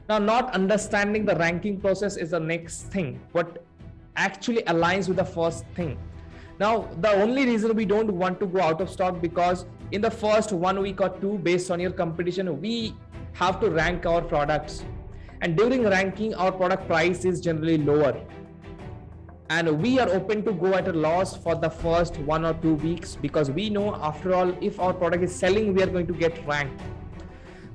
Now, not understanding the ranking process is the next thing, what actually aligns with the first thing. Now, the only reason we don't want to go out of stock, because in the first 1 week or two, based on your competition, we have to rank our products. And during ranking, our product price is generally lower. And we are open to go at a loss for the first 1 or 2 weeks, because we know, after all, if our product is selling, we are going to get ranked.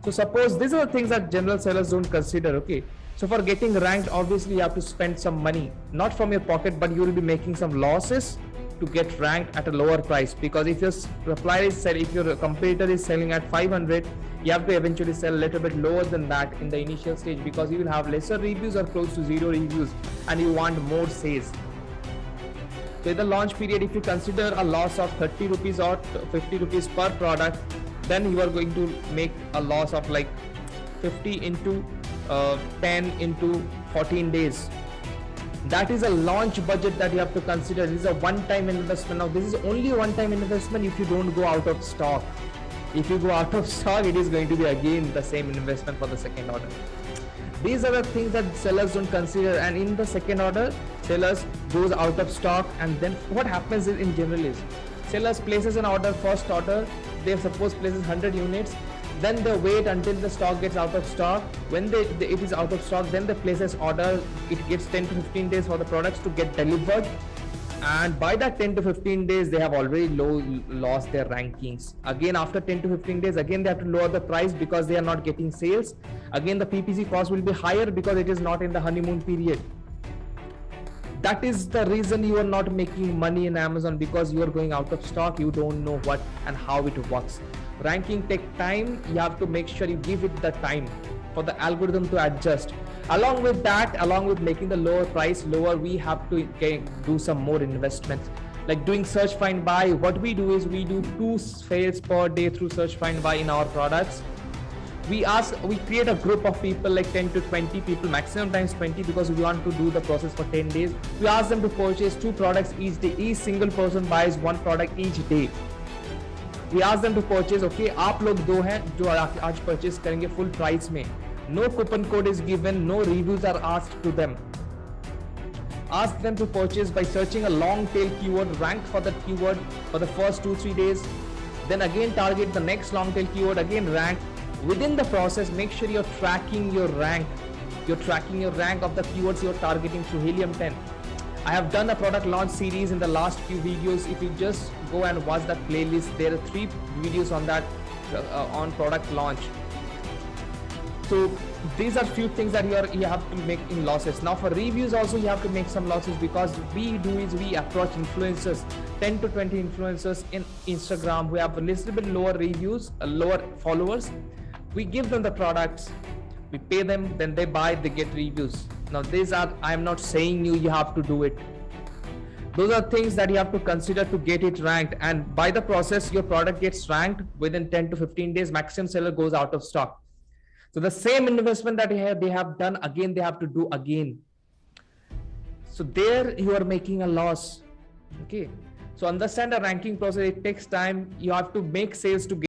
So suppose these are the things that general sellers don't consider. Okay, so for getting ranked, obviously you have to spend some money, not from your pocket, but you will be making some losses to get ranked at a lower price. Because if your supplier is selling, if your competitor is selling at 500, you have to eventually sell a little bit lower than that in the initial stage, because you will have lesser reviews or close to zero reviews, and you want more sales. So in the launch period, if you consider a loss of 30 rupees or 50 rupees per product, then you are going to make a loss of like 50 into 10 into 14 days. That is a launch budget that you have to consider. This is a one-time investment. Now, this is only a one-time investment if you don't go out of stock. If you go out of stock, it is going to be again the same investment for the second order. These are the things that sellers don't consider. And in the second order, sellers goes out of stock, and then what happens is, in general, is sellers places an order, first order, they suppose places 100 units, then they wait until the stock gets out of stock. When it is out of stock, then they places order. It gets 10 to 15 days for the products to get delivered, and by that 10 to 15 days, they have already lost their rankings. Again, after 10 to 15 days, again they have to lower the price because they are not getting sales. Again, the PPC cost will be higher because it is not in the honeymoon period. That is the reason you are not making money in Amazon, because you are going out of stock. You don't know what and how it works. Ranking takes time. You have to make sure you give it the time for the algorithm to adjust. Along with that, along with making the lower price lower, we have to do some more investments, like doing search find buy. What we do is we do 2 sales per day through search find buy in our products. We create a group of people, like 10 to 20 people, maximum times 20, because we want to do the process for 10 days. We ask them to purchase 2 products each day. Each single person buys 1 product each day. We ask them to purchase, okay, आप लोग 2 हैं जो आज purchase करेंगे full price में. No coupon code is given, no reviews are asked to them. Ask them to purchase by searching a long tail keyword, rank for that keyword for the first 2-3 days. Then again target the next long tail keyword, again rank. Within the process, make sure you're tracking your rank. You're tracking your rank of the keywords you're targeting through Helium 10. I have done a product launch series in the last few videos. If you just go and watch that playlist, there are 3 videos on that on product launch. So these are few things that you have to make in losses. Now for reviews also, you have to make some losses, because we approach influencers, 10 to 20 influencers in Instagram who have a little bit lower reviews, lower followers. We give them the products, we pay them, then they buy, they get reviews. Now I am not saying you have to do it. Those are things that you have to consider to get it ranked. And by the process, your product gets ranked within 10 to 15 days, maximum seller goes out of stock. So the same investment that they have done, again, they have to do again. So there you are making a loss. Okay. So understand the ranking process. It takes time. You have to make sales to get